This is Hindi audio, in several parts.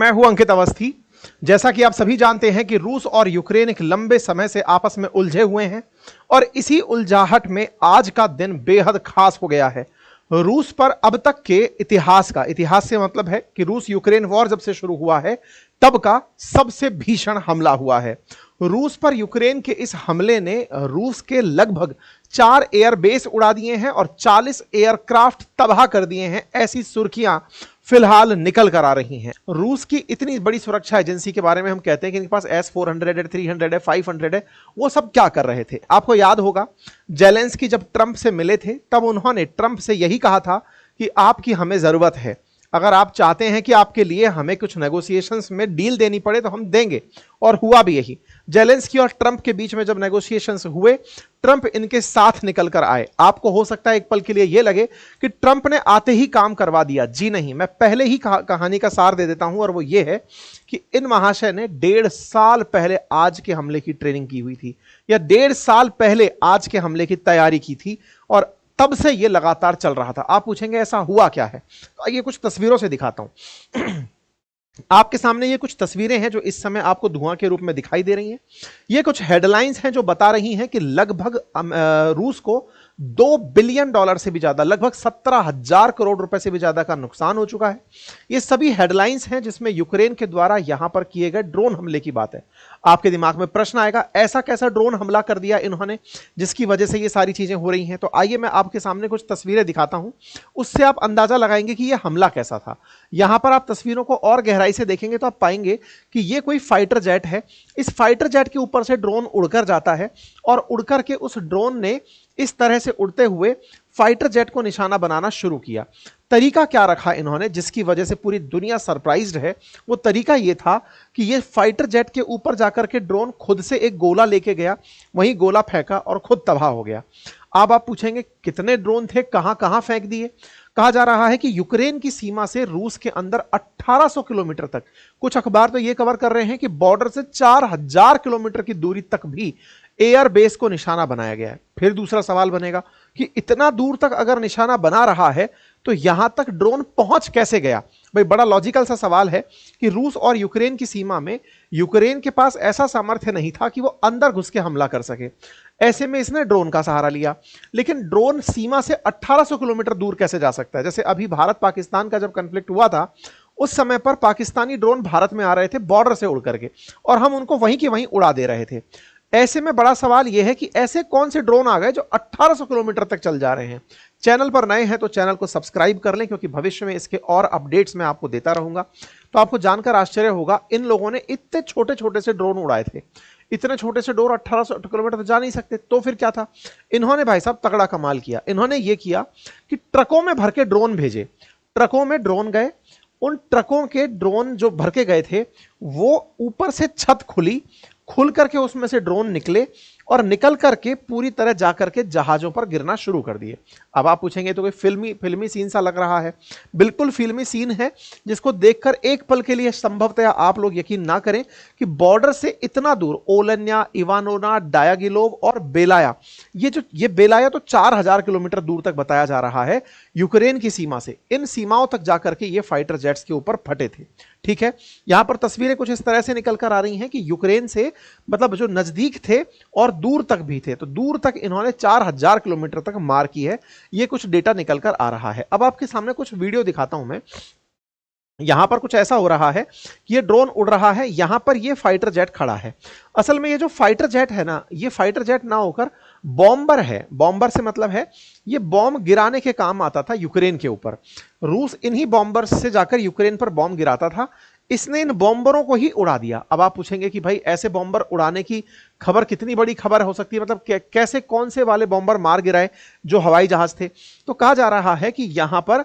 मैं हूं अंकित अवस्थी। जैसा कि आप सभी जानते हैं कि रूस और यूक्रेन एक लंबे समय से आपस में उलझे हुए हैं और इसी उलझाहट में आज का दिन बेहद खास हो गया है। रूस पर अब तक के इतिहास से मतलब है कि रूस यूक्रेन वॉर जब से शुरू हुआ है तब का सबसे भीषण हमला हुआ है। रूस पर यूक्रेन के इस हमले ने रूस के लगभग 4 एयरबेस उड़ा दिए हैं और 40 एयरक्राफ्ट तबाह कर दिए हैं, ऐसी सुर्खियां फिलहाल निकल कर आ रही हैं। रूस की इतनी बड़ी सुरक्षा एजेंसी के बारे में हम कहते हैं कि इनके पास S-400 है, 300 है, 500 है, वो सब क्या कर रहे थे? आपको याद होगा जेलेंस्की जब ट्रंप से मिले थे तब उन्होंने ट्रंप से यही कहा था कि आपकी हमें जरूरत है, अगर आप चाहते हैं कि आपके लिए हमें कुछ नेगोशिएशंस में डील देनी पड़े तो हम देंगे। और हुआ भी यही। जेलेंस्की और ट्रंप के बीच में जब नेगोशिएशंस हुए, ट्रंप इनके साथ निकल कर आए। आपको हो सकता है एक पल के लिए यह लगे कि ट्रंप ने आते ही काम करवा दिया। जी नहीं, मैं पहले ही कहानी का सार दे देता हूं और वो ये है कि इन महाशय ने 1.5 साल पहले आज के हमले की ट्रेनिंग की हुई थी, या 1.5 साल पहले आज के हमले की तैयारी की थी और तब से यह लगातार चल रहा था। आप पूछेंगे ऐसा हुआ क्या है? तो आइए कुछ तस्वीरों से दिखाता हूं। आपके सामने ये कुछ तस्वीरें हैं जो इस समय आपको धुआं के रूप में दिखाई दे रही हैं। ये कुछ हेडलाइंस हैं जो बता रही हैं कि लगभग रूस को $2 बिलियन से भी ज्यादा, लगभग 17,000 करोड़ रुपए से भी ज्यादा का नुकसान हो चुका है। ये सभी हेडलाइंस हैं जिसमें यूक्रेन के द्वारा यहां पर किए गए ड्रोन हमले की बात है। आपके दिमाग में प्रश्न आएगा, ऐसा कैसा ड्रोन हमला कर दिया इन्होंने जिसकी वजह से ये सारी चीजें हो रही हैं? तो आइए मैं आपके सामने कुछ तस्वीरें दिखाता हूं, उससे आप अंदाजा लगाएंगे कि यह हमला कैसा था। यहां पर आप तस्वीरों को और गहराई से देखेंगे तो आप पाएंगे कि यह कोई फाइटर जेट है। इस फाइटर जेट के ऊपर से ड्रोन उड़कर जाता है और उड़कर के उस ड्रोन ने इस तरह से उड़ते हुए फाइटर जेट को निशाना बनाना शुरू किया। तरीका क्या रखा इन्होंने जिसकी वजह से पूरी दुनिया सरप्राइज्ड है? वो तरीका ये था कि ये फाइटर जेट के ऊपर जाकर के ड्रोन खुद से एक गोला लेके गया, वहीं गोला फेंका और खुद तबाह हो गया। अब आप पूछेंगे कितने ड्रोन थे, कहां कहां फेंक दिए? कहा जा रहा है कि यूक्रेन की सीमा से रूस के अंदर 1800 किलोमीटर तक, कुछ अखबार तो यह कवर कर रहे हैं कि बॉर्डर से 4000 किलोमीटर की दूरी तक भी एयर बेस को निशाना बनाया गया है। फिर दूसरा सवाल बनेगा कि इतना दूर तक अगर निशाना बना रहा है तो यहां तक ड्रोन पहुंच कैसे गया? भाई बड़ा लॉजिकल सा सवाल है कि रूस और यूक्रेन की सीमा में यूक्रेन के पास ऐसा सामर्थ्य नहीं था कि वो अंदर घुस के हमला कर सके। ऐसे में इसने ड्रोन का सहारा लिया। लेकिन ड्रोन सीमा से 1800 किलोमीटर दूर कैसे जा सकता है? जैसे अभी भारत पाकिस्तान का जब कॉन्फ्लिक्ट हुआ था उस समय पर पाकिस्तानी ड्रोन भारत में आ रहे थे बॉर्डर से उड़ करके, और हम उनको वहीं के वहीं उड़ा दे रहे थे। ऐसे में बड़ा सवाल यह है कि ऐसे कौन से ड्रोन आ गए जो 1800 किलोमीटर तक चल जा रहे हैं? चैनल पर नए हैं तो चैनल को सब्सक्राइब कर लें, क्योंकि भविष्य में इसके और अपडेट्स मैं आपको देता रहूंगा। तो आपको जानकर आश्चर्य होगा, इन लोगों ने इतने छोटे छोटे से ड्रोन उड़ाए थे। इतने छोटे से ड्रोन 1800 किलोमीटर तो जा नहीं सकते, तो फिर क्या था? इन्होंने भाई साहब तगड़ा कमाल किया। इन्होंने ये किया कि ट्रकों में भर के ड्रोन भेजे। ट्रकों में ड्रोन गए, उन ट्रकों के ड्रोन जो भर के गए थे वो ऊपर से छत खुल करके उसमें से ड्रोन निकले और निकल करके पूरी तरह जाकर के जहाजों पर गिरना शुरू कर दिए। अब आप पूछेंगे तो कोई फिल्मी सीन सा लग रहा है। बिल्कुल फिल्मी सीन है, जिसको देखकर एक पल के लिए संभवतः आप लोग यकीन ना करें कि बॉर्डर से इतना दूर ओलन्या, इवानोना, डायागिलोव और बेलाया, ये बेलाया तो 4000 किलोमीटर दूर तक बताया जा रहा है यूक्रेन की सीमा से। इन सीमाओं तक जाकर के ये फाइटर जेट्स के ऊपर फटे थे। ठीक है, यहां पर तस्वीरें कुछ इस तरह से निकल कर आ रही हैं कि यूक्रेन से मतलब जो नजदीक थे और दूर तक भी थे, तो दूर तक इन्होंने 4000 किलोमीटर तक मार की है। ये कुछ डेटा निकल कर आ रहा है। अब आपके सामने कुछ वीडियो दिखाता हूं मैं। यहां पर कुछ ऐसा हो रहा है कि ये ड्रोन उड़ रहा है, यहां पर ये फाइटर जेट खड़ा है। असल में ये जो फाइटर जेट है ना, ये फाइटर जेट ना होकर बॉम्बर है। बॉम्बर से मतलब है ये बॉम्ब गिराने के काम आता था यूक्रेन के ऊपर। रूस इन्हीं बॉम्बर से जाकर यूक्रेन पर बॉम्ब गिराता था। इसने इन बॉम्बरों को ही उड़ा दिया। अब आप पूछेंगे कि भाई ऐसे बॉम्बर उड़ाने की खबर कितनी बड़ी खबर हो सकती है, मतलब कैसे कौन से वाले बॉम्बर मार गिराए जो हवाई जहाज थे? तो कहा जा रहा है कि यहां पर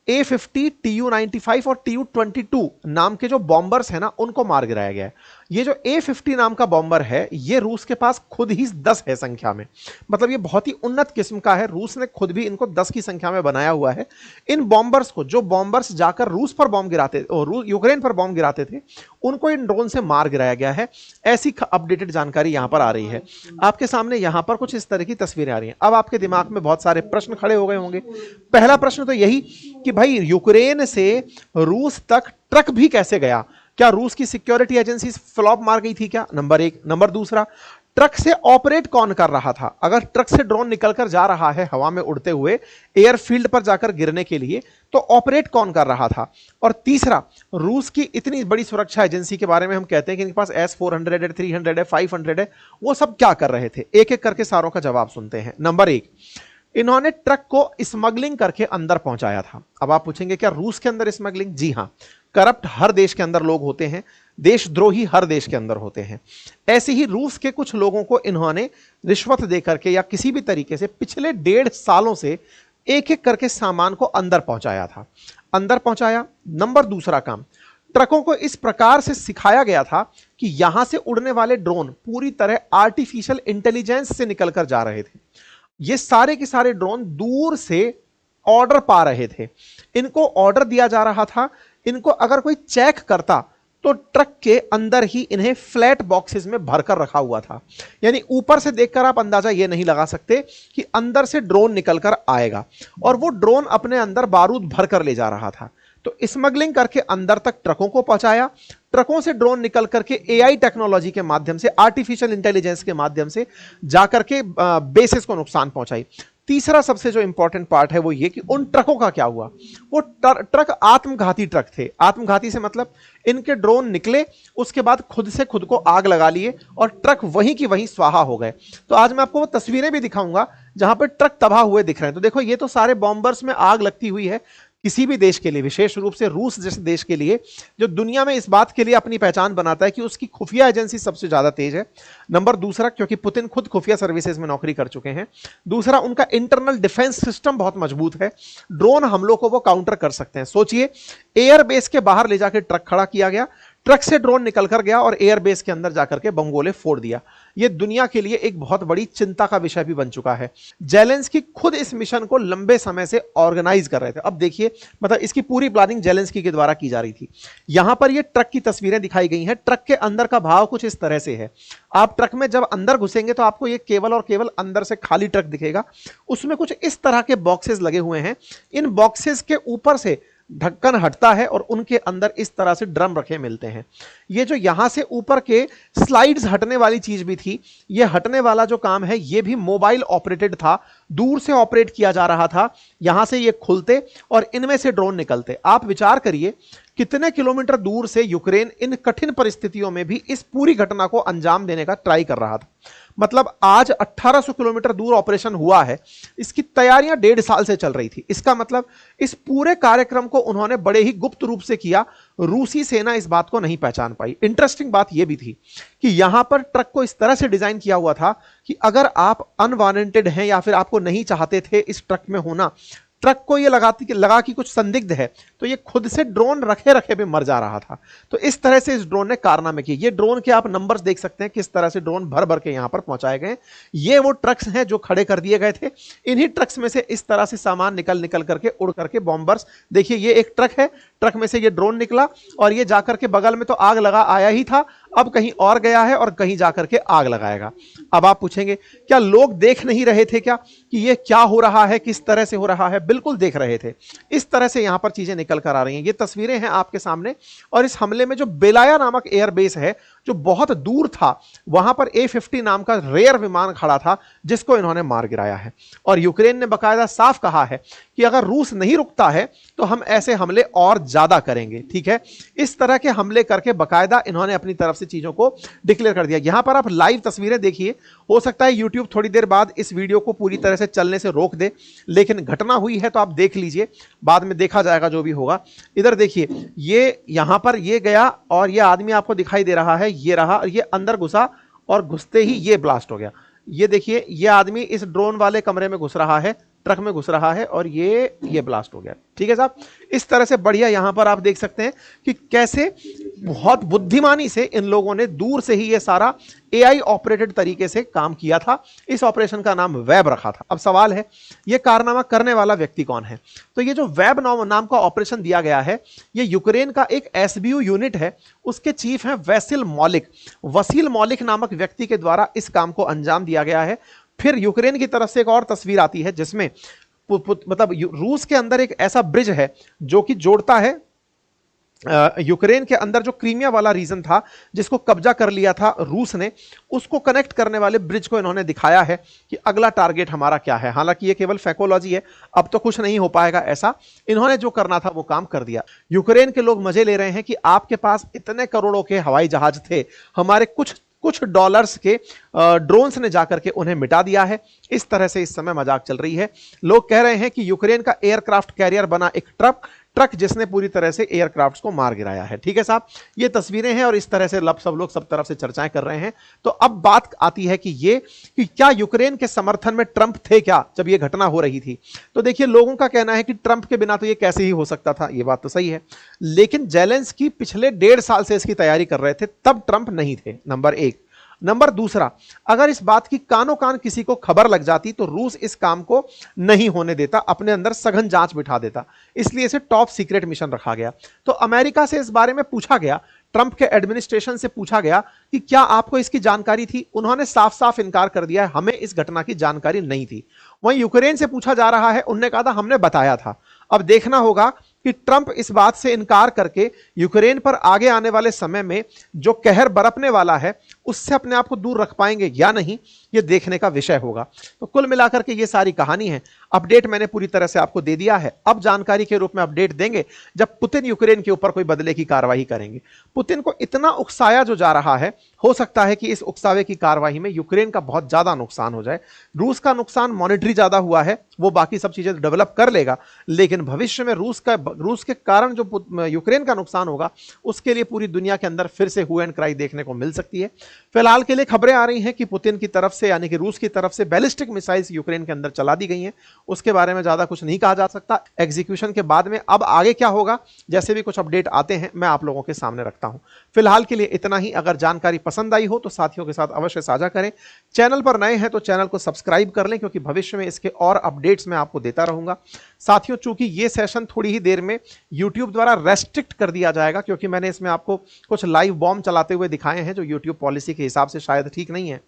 A-50, Tu-95 और Tu-22 नाम के जो बॉम्बर्स हैं ना, उनको मार गिराया गया है। ये जो A50 नाम का बॉम्बर है, ये रूस के पास खुद ही 10 है संख्या में, मतलब ये बहुत ही उन्नत किस्म का है। रूस ने खुद भी इनको 10 की संख्या में बनाया हुआ है। इन बॉम्बर्स को, जो बॉम्बर्स जाकर रूस पर बॉम्ब गिराते और यूक्रेन पर बॉम्ब गिराते थे, उनको इन ड्रोन से मार गिराया गया है। ऐसी अपडेटेड जानकारी यहां पर आ रही है। आपके सामने यहां पर कुछ इस तरह की तस्वीरें आ रही हैं। अब आपके दिमाग में बहुत सारे प्रश्न खड़े हो गए होंगे। पहला प्रश्न तो यही कि भाई यूक्रेन से रूस तक ट्रक भी कैसे गया? क्या रूस की सिक्योरिटी एजेंसी फ्लॉप मार गई थी क्या? नंबर एक। नंबर दूसरा, ट्रक से ऑपरेट कौन कर रहा था? अगर ट्रक से ड्रोन निकलकर जा रहा है हवा में उड़ते हुए एयरफील्ड पर जाकर गिरने के लिए, तो ऑपरेट कौन कर रहा था? और तीसरा, रूस की इतनी बड़ी सुरक्षा एजेंसी के बारे में हम कहते हैं कि इनके पास S-400 है, 300 है, 500 है, वो सब क्या कर रहे थे? एक एक करके सारों का जवाब सुनते हैं। नंबर एक, इन्होंने ट्रक को स्मगलिंग करके अंदर पहुंचाया था। अब आप पूछेंगे क्या रूस के अंदर स्मगलिंग? जी हां, करप्ट हर देश के अंदर लोग होते हैं, देशद्रोही हर देश के अंदर होते हैं। ऐसे ही रूस के कुछ लोगों को इन्होंने रिश्वत देकर के या किसी भी तरीके से पिछले 1.5 सालों से एक एक करके सामान को अंदर पहुंचाया था, अंदर पहुंचाया। नंबर दूसरा काम, ट्रकों को इस प्रकार से सिखाया गया था कि यहां से उड़ने वाले ड्रोन पूरी तरह आर्टिफिशियल इंटेलिजेंस से निकलकर जा रहे थे। ये सारे के सारे ड्रोन दूर से ऑर्डर पा रहे थे, इनको ऑर्डर दिया जा रहा था। इनको अगर कोई चेक करता तो ट्रक के अंदर ही इन्हें फ्लैट बॉक्सेस में भरकर रखा हुआ था। यानी ऊपर से देखकर आप अंदाजा ये नहीं लगा सकते कि अंदर से ड्रोन निकलकर आएगा, और वो ड्रोन अपने अंदर बारूद भरकर ले जा रहा था। तो स्मगलिंग करके अंदर तक ट्रकों को पहुंचाया, ट्रकों से ड्रोन निकल करके AI टेक्नोलॉजी के माध्यम से, आर्टिफिशियल इंटेलिजेंस के माध्यम से जाकर के बेसिस को नुकसान पहुंचाई। तीसरा सबसे जो इंपॉर्टेंट पार्ट है वो ये कि उन ट्रकों का क्या हुआ? वो ट्रक आत्मघाती ट्रक थे। आत्मघाती से मतलब इनके ड्रोन निकले, उसके बाद खुद से खुद को आग लगा लिए और ट्रक वहीं की वहीं स्वाहा हो गए। तो आज मैं आपको वो तस्वीरें भी दिखाऊंगा जहां पर ट्रक तबाह हुए दिख रहे हैं। तो देखो, ये तो सारे बॉम्बर्स में आग लगती हुई है। किसी भी देश के लिए, विशेष रूप से रूस जैसे देश के लिए, जो दुनिया में इस बात के लिए अपनी पहचान बनाता है कि उसकी खुफिया एजेंसी सबसे ज्यादा तेज है। नंबर दूसरा, क्योंकि पुतिन खुद खुफिया सर्विसेज में नौकरी कर चुके हैं। दूसरा, उनका इंटरनल डिफेंस सिस्टम बहुत मजबूत है, ड्रोन हमलों को वो काउंटर कर सकते हैं। सोचिए, एयरबेस के बाहर ले जाकर ट्रक खड़ा किया गया, ट्रक से ड्रोन निकलकर गया और एयरबेस के अंदर जाकर के बमगोले फोड़ दिया। यह दुनिया के लिए एक बहुत बड़ी चिंता का विषय भी बन चुका है। जेलेंस्की खुद इस मिशन को लंबे समय से ऑर्गेनाइज कर रहे थे। अब देखिए, मतलब इसकी पूरी प्लानिंग जेलेंस्की के द्वारा की जा रही थी। यहां पर ये ट्रक की तस्वीरें दिखाई गई हैं। ट्रक के अंदर का भाव कुछ इस तरह से है। आप ट्रक में जब अंदर घुसेंगे तो आपको ये केवल और केवल अंदर से खाली ट्रक दिखेगा। उसमें कुछ इस तरह के बॉक्सेस लगे हुए हैं। इन बॉक्सेस के ऊपर से ढक्कन हटता है और उनके अंदर इस तरह से ड्रम रखे मिलते हैं। ये जो यहां से ऊपर के स्लाइड्स हटने वाली चीज भी थी, ये हटने वाला जो काम है ये भी मोबाइल ऑपरेटेड था, दूर से ऑपरेट किया जा रहा था। यहां से ये खुलते और इनमें से ड्रोन निकलते। आप विचार करिए कितने किलोमीटर दूर से यूक्रेन इन कठिन परिस्थितियों में भी इस पूरी घटना को अंजाम देने का ट्राई कर रहा था। मतलब आज 1800 किलोमीटर दूर ऑपरेशन हुआ है, इसकी तैयारियां 1.5 साल से चल रही थी। इसका मतलब इस पूरे कार्यक्रम को उन्होंने बड़े ही गुप्त रूप से किया। रूसी सेना इस बात को नहीं पहचान पाई। इंटरेस्टिंग बात यह भी थी कि यहां पर ट्रक को इस तरह से डिजाइन किया हुआ था कि अगर आप अनवांटेड हैं या फिर आपको नहीं चाहते थे इस ट्रक में होना, ट्रक को ये लगा कि कुछ संदिग्ध है, तो ये खुद से ड्रोन रखे रखे पे मर जा रहा था। तो इस तरह से इस ड्रोन ने कारनामे किए। ये ड्रोन के आप नंबर्स देख सकते हैं, किस तरह से ड्रोन भर भर के यहां पर पहुंचाए गए। ये वो ट्रक्स हैं जो खड़े कर दिए गए थे। इन्हीं ट्रक्स में से इस तरह से सामान निकल निकल करके उड़ करके बॉम्बर्स, देखिए ये एक ट्रक है, ट्रक में से ये ड्रोन निकला और ये जाकर के बगल में तो आग लगा आया ही था, अब कहीं और गया है और कहीं जाकर के आग लगाएगा। अब आप पूछेंगे क्या लोग देख नहीं रहे थे क्या कि ये क्या हो रहा है, किस तरह से हो रहा है? बिल्कुल देख रहे थे। इस तरह से यहां पर चीजें निकल कर आ रही हैं। ये तस्वीरें हैं आपके सामने। और इस हमले में जो बेलाया नामक एयरबेस है जो बहुत दूर था, वहां पर A50 नाम का रेयर विमान खड़ा था जिसको इन्होंने मार गिराया है। और यूक्रेन ने बकायदा साफ कहा है कि अगर रूस नहीं रुकता है तो हम ऐसे हमले और ज्यादा करेंगे। ठीक है, इस तरह के हमले करके बकायदा इन्होंने अपनी तरफ से चीजों को डिक्लेयर कर दिया। यहां पर आप लाइव तस्वीरें देखिए। हो सकता है यूट्यूब थोड़ी देर बाद इस वीडियो को पूरी तरह से चलने से रोक दे, लेकिन घटना हुई है तो आप देख लीजिए, बाद में देखा जाएगा जो भी होगा। इधर देखिए, ये यहां पर ये गया और ये आदमी आपको दिखाई दे रहा है, ये रहा, ये अंदर घुसा और घुसते ही ये ब्लास्ट हो गया। ये देखिए, ये आदमी इस ड्रोन वाले कमरे में घुस रहा है ट्रक में घुस रहा है और ये ब्लास्ट हो गया। ठीक है साहब, इस तरह से बढ़िया यहां पर आप देख सकते हैं कि कैसे बहुत बुद्धिमानी से इन लोगों ने दूर से ही ये सारा एआई ऑपरेटेड तरीके से काम किया था। इस ऑपरेशन का नाम वेब रखा था। अब सवाल है ये कारनामा करने वाला व्यक्ति कौन है? तो ये जो वेब नाम का ऑपरेशन दिया गया है, ये यूक्रेन का एक एसबीयू यूनिट है, उसके चीफ हैं वसील मौलिक नामक व्यक्ति के द्वारा इस काम को अंजाम दिया गया है। फिर यूक्रेन की तरफ से एक और तस्वीर आती है जिसमें मतलब रूस के अंदर एक ऐसा ब्रिज है जो कि जोड़ता है यूक्रेन के अंदर जो क्रीमिया वाला रीजन था जिसको कब्जा कर लिया था रूस ने, उसको कनेक्ट करने वाले ब्रिज को इन्होंने दिखाया है कि अगला टारगेट हमारा क्या है। हालांकि ये केवल फैकोलॉजी है, अब तो कुछ नहीं हो पाएगा ऐसा। इन्होंने जो करना था वो काम कर दिया। यूक्रेन के लोग मजे ले रहे हैं कि आपके पास इतने करोड़ों के हवाई जहाज थे, हमारे कुछ डॉलर्स के ड्रोन्स ने जाकर के उन्हें मिटा दिया है। इस तरह से इस समय मजाक चल रही है। लोग कह रहे हैं कि यूक्रेन का एयरक्राफ्ट कैरियर बना एक ट्रक जिसने पूरी तरह से एयरक्राफ्ट्स को मार गिराया है। ठीक है साहब, ये तस्वीरें हैं और इस तरह से सब लोग सब तरफ से चर्चाएं कर रहे हैं। तो अब बात आती है कि क्या यूक्रेन के समर्थन में ट्रंप थे क्या जब ये घटना हो रही थी? तो देखिए, लोगों का कहना है कि ट्रंप के बिना तो ये कैसे ही हो सकता था। ये बात तो सही है, लेकिन जेलेंस्की पिछले 1.5 साल से इसकी तैयारी कर रहे थे, तब ट्रंप नहीं थे, नंबर एक। नंबर दूसरा, अगर इस बात की कानों कान किसी को खबर लग जाती तो रूस इस काम को नहीं होने देता, अपने अंदर सघन जांच बिठा देता। इसलिए इसे टॉप सीक्रेट मिशन रखा गया। तो अमेरिका से इस बारे में पूछा गया, ट्रंप के एडमिनिस्ट्रेशन से पूछा गया कि क्या आपको इसकी जानकारी थी? उन्होंने साफ साफ इनकार कर दिया है, हमें इस घटना की जानकारी नहीं थी। वहीं यूक्रेन से पूछा जा रहा है, उन्होंने कहा था हमने बताया था। अब देखना होगा कि ट्रंप इस बात से इनकार करके यूक्रेन पर आगे आने वाले समय में जो कहर बरपने वाला है उससे अपने आप को दूर रख पाएंगे या नहीं, यह देखने का विषय होगा। तो कुल मिलाकर के ये सारी कहानी है। अपडेट मैंने पूरी तरह से आपको दे दिया है। अब जानकारी के रूप में अपडेट देंगे जब पुतिन यूक्रेन के ऊपर कोई बदले की कार्रवाई करेंगे। पुतिन को इतना उकसाया जो जा रहा है, हो सकता है कि इस उकसावे की कार्रवाई में यूक्रेन का बहुत ज्यादा नुकसान हो जाए। रूस का नुकसान मॉनिटरी ज्यादा हुआ है, वो बाकी सब चीजें डेवलप कर लेगा, लेकिन भविष्य में रूस के कारण जो यूक्रेन का नुकसान होगा उसके लिए पूरी दुनिया के अंदर फिर से हू एंड क्राई देखने को मिल सकती है। फिलहाल के लिए खबरें आ रही हैं कि पुतिन की तरफ से यानी कि रूस की तरफ से बैलिस्टिक मिसाइल्स यूक्रेन के अंदर चला दी गई हैं। उसके बारे में ज्यादा कुछ नहीं कहा जा सकता एग्जीक्यूशन के बाद में। अब आगे क्या होगा, जैसे भी कुछ अपडेट आते हैं मैं आप लोगों के सामने रखता हूं। फिलहाल के लिए इतना ही। अगर जानकारी पसंद आई हो तो साथियों के साथ अवश्य साझा करें। चैनल पर नए हैं तो चैनल को सब्सक्राइब कर लें, क्योंकि भविष्य में इसके और अपडेट्स मैं आपको देता रहूंगा। साथियों, चूंकि ये सेशन थोड़ी ही देर में YouTube द्वारा रेस्ट्रिक्ट कर दिया जाएगा, क्योंकि मैंने इसमें आपको कुछ लाइव बॉम्ब चलाते हुए दिखाए हैं जो YouTube पॉलिसी के हिसाब से शायद ठीक नहीं है।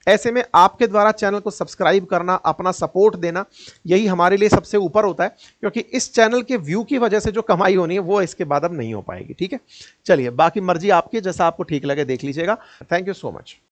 ऐसे में आपके द्वारा चैनल को सब्सक्राइब करना, अपना सपोर्ट देना, यही हमारे लिए सबसे ऊपर होता है, क्योंकि इस चैनल के व्यू की वजह से जो कमाई होनी है वो इसके बाद अब नहीं हो पाएगी। ठीक है, चलिए बाकी मर्जी आपकी, जैसा आपको ठीक लगे देख लीजिएगा। Thank you so much.